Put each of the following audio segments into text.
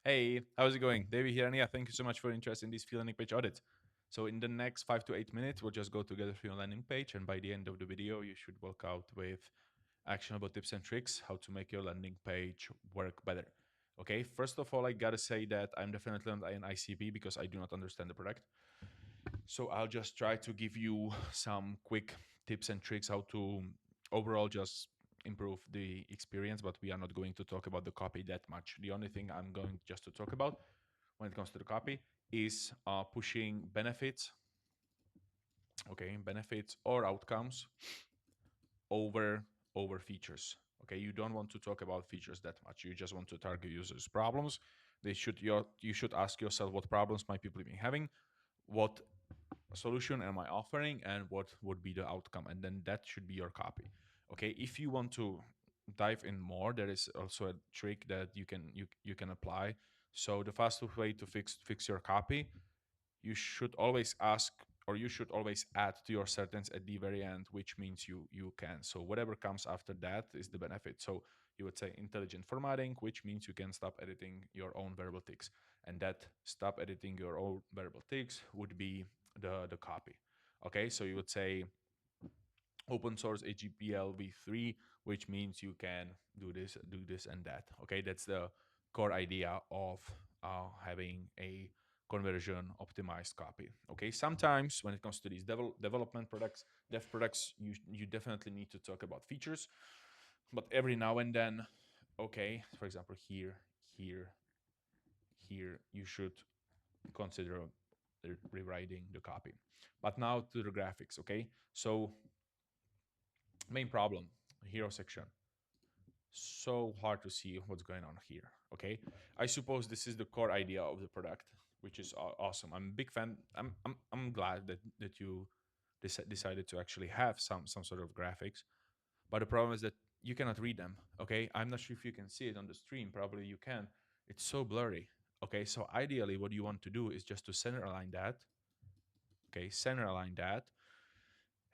Hey, how's it going? David here, and yeah, thank you so much for your interest in this free landing page audit. So in the next 5 to 8 minutes, we'll just go together through your landing page, and by the end of the video, you should walk out with actionable tips and tricks how to make your landing page work better. Okay, first of all, I gotta say that I'm definitely not an ICP because I do not understand the product. So I'll just try to give you some quick tips and tricks how to overall just improve the experience, but we are not going to talk about the copy that much. The only thing I'm going just to talk about when it comes to the copy is pushing benefits, okay, benefits or outcomes over over features. Okay, you don't want to talk about features that much. You just want to target users' problems. You should ask yourself what problems might people be having, what solution am I offering, and what would be the outcome, and then that should be your copy. Okay, if you want to dive in more, there is also a trick that you can apply. So the fastest way to fix your copy, you should always ask, or you should always add to your sentence at the very end, which means you can. So whatever comes after that is the benefit. So you would say intelligent formatting, which means you can stop editing your own variable ticks, and that stop editing your own variable ticks would be the copy. Okay, so you would say open source AGPL v3, which means you can do this and that. Okay, that's the core idea of having a conversion optimized copy. Okay, sometimes when it comes to these development products, dev products, you definitely need to talk about features, but every now and then, okay, for example, here, here, you should consider rewriting the copy. But now to the graphics. Okay, so main problem, hero section, so hard to see what's going on here. Okay, I suppose this is the core idea of the product, which is awesome. I'm a big fan. I'm glad that you decided to actually have some sort of graphics, but the problem is that you cannot read them. Okay, I'm not sure if you can see it on the stream. Probably you can. It's so blurry. Okay, so ideally what you want to do is just to center align that. Okay, center align that,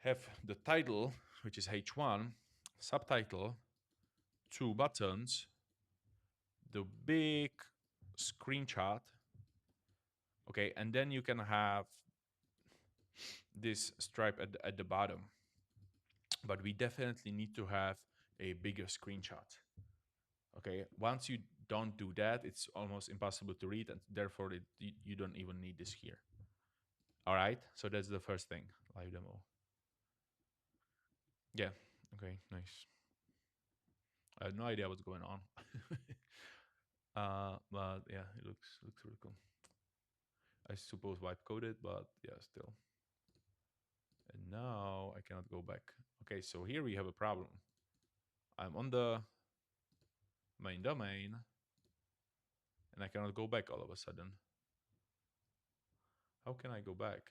have the title, which is H1, subtitle, two buttons, the big screenshot, okay, and then you can have this stripe at the bottom. But we definitely need to have a bigger screenshot. Okay, once you don't do that, it's almost impossible to read, and therefore you don't even need this here. All right, so that's the first thing. Live demo. Yeah. Okay. Nice. I have no idea what's going on. But yeah, it looks really cool. I suppose wipe coded, but yeah, still. And now I cannot go back. Okay, so here we have a problem. I'm on the main domain, and I cannot go back all of a sudden. How can I go back?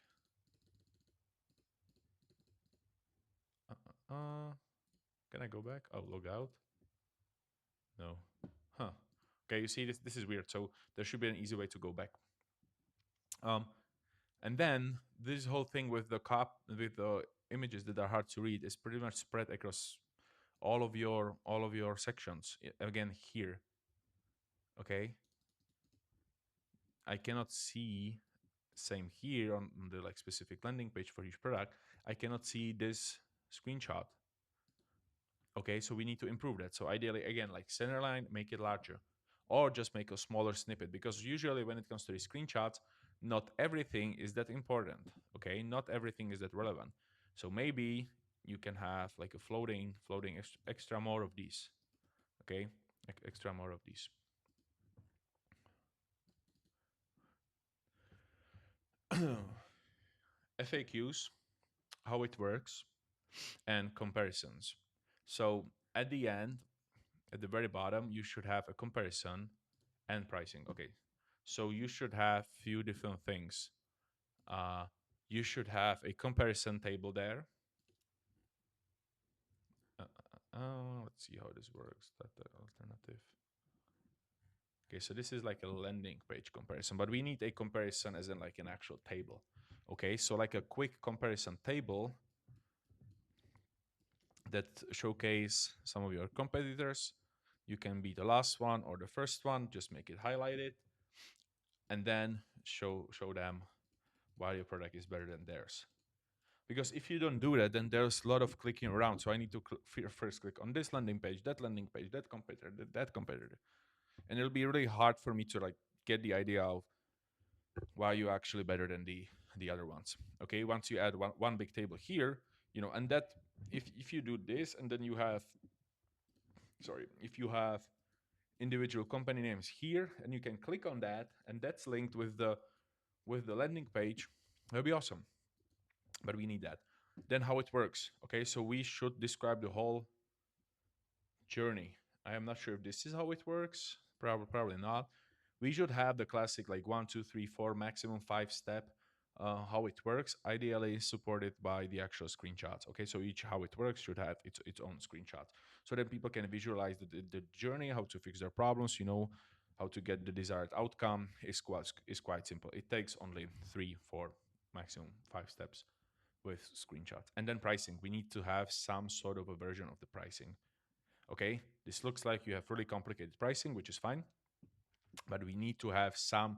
Can I go back? Oh, log out? No. Huh. Okay, you see, this is weird. So there should be an easy way to go back. And then this whole thing with the images that are hard to read is pretty much spread across all of your sections. Again, here. Okay. I cannot see, same here on the like specific landing page for each product, I cannot see this screenshot. Okay, so we need to improve that. So ideally, again, like center line, make it larger, or just make a smaller snippet, because usually when it comes to the screenshots, not everything is that important. Okay, not everything is that relevant. So maybe you can have like a floating extra more of these. Okay, extra more of these. FAQs, how it works, and comparisons. So at the end, at the very bottom, you should have a comparison and pricing. Okay, so you should have few different things. You should have a comparison table there. Let's see how this works. That the alternative. Okay, so this is like a landing page comparison, but we need a comparison as in like an actual table. Okay, so like a quick comparison table that showcase some of your competitors, You can be the last one or the first one, just make it highlighted, and then show them why your product is better than theirs. Because if you don't do that, then there's a lot of clicking around. So I need to first click on this landing page, that competitor, that competitor, and it'll be really hard for me to like get the idea of why you actually better than the other ones. Okay, once you add one big table here, and that if you do this and then you have, sorry, if you have individual company names here and you can click on that and that's linked with the landing page, that'll be awesome. But we need that. Then how it works. Okay, so we should describe the whole journey. I am not sure if this is how it works. Probably not. We should have the classic like 1, 2, 3, 4, maximum 5 step. How it works, ideally supported by the actual screenshots. Okay, so each how it works should have its own screenshots, so that people can visualize the journey, how to fix their problems. How to get the desired outcome is quite simple. It takes only 3, 4, maximum 5 steps with screenshots. And then pricing. We need to have some sort of a version of the pricing. Okay, this looks like you have really complicated pricing, which is fine, but we need to have some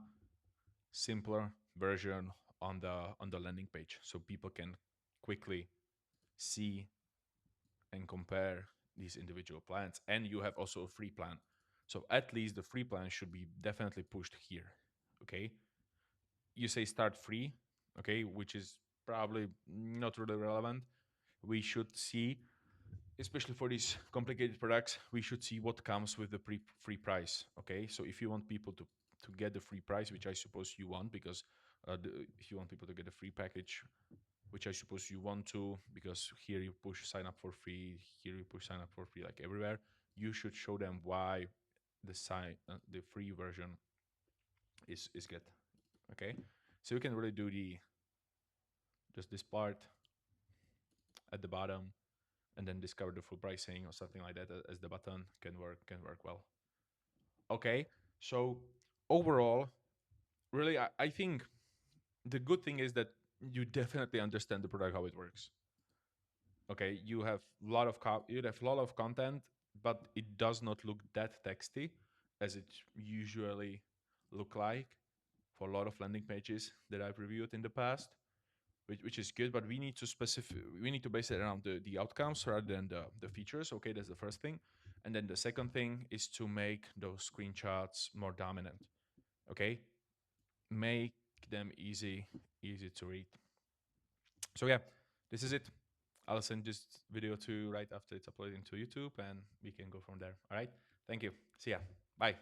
simpler version on the landing page so people can quickly see and compare these individual plans. And you have also a free plan. So at least the free plan should be definitely pushed here. Okay, you say start free, okay, which is probably not really relevant. We should see, especially for these complicated products, we should see what comes with the free price. Okay, so if you want people to get the free price, which I suppose you want, because if you want people to get a free package, which I suppose you want to, because here you push sign up for free, here you push sign up for free, like everywhere, you should show them why the free version is good. Okay, so you can really do the just this part at the bottom, and then discover the full pricing or something like that as the button can work well. Okay, so overall, really, I think the good thing is that you definitely understand the product, how it works. Okay, you have a lot of content, but it does not look that texty as it usually look like for a lot of landing pages that I've reviewed in the past. Which is good, but we need to base it around the outcomes rather than the features. Okay, that's the first thing. And then the second thing is to make those screenshots more dominant. Okay, make them easy to read. So yeah, this is it. I'll send this video to you right after it's uploaded into YouTube, and we can go from there. All right, thank you. See ya. Bye.